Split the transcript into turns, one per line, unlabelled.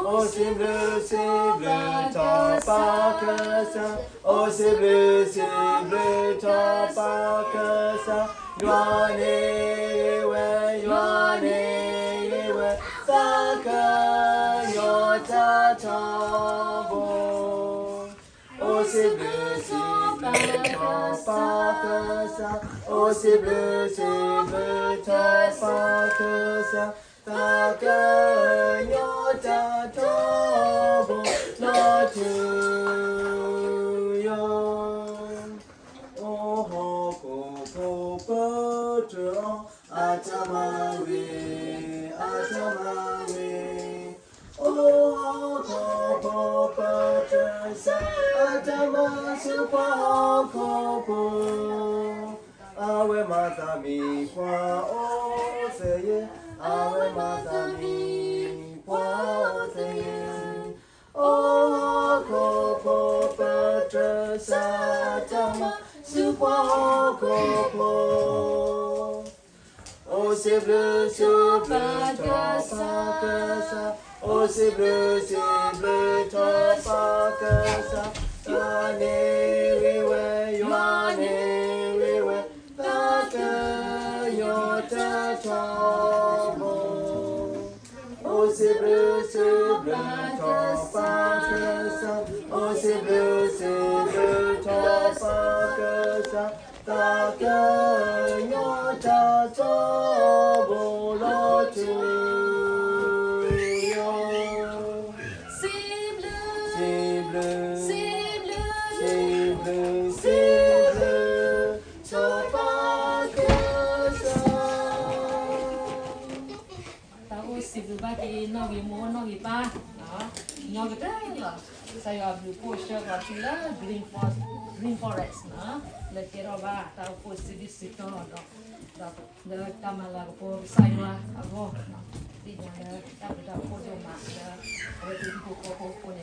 Oh c'est bleu, t'as pas que ça. Oh c'est bleu, t'as pas que ça. Yuane, ouais, ça que yota tambo. Oh c'est bleu, t'as pas que ça. Oh c'est bleu, t'as pas que ça. Ta que yota tambo, la tu yo. Oh ho ko atamawe. Oh ko atama supa ko. Awe matami kwa o seye. Awe matami kwa o seye. Oh ko atama supa ko. Oh c'est bleu, t'as pas que ça. Oh c'est bleu, t'as pas que ça. Yuane, ta que yota tambo. Oh c'est bleu, t'as pas que ça. Oh c'est bleu, t'as pas que ça. Ta que yota tambo la tu yo.
C'est bleu,
C'est bleu,
c'est bleu,
c'est bleu, t'as pas que ça.
tahu si bleu bagi nogi mo nogi pa, nogi dah. Saya blue poster kat sila green forest, le kira ba tahu poster di situ, dah tamala ko saya ako, di mana dah foto mak, dah ada di buku ni,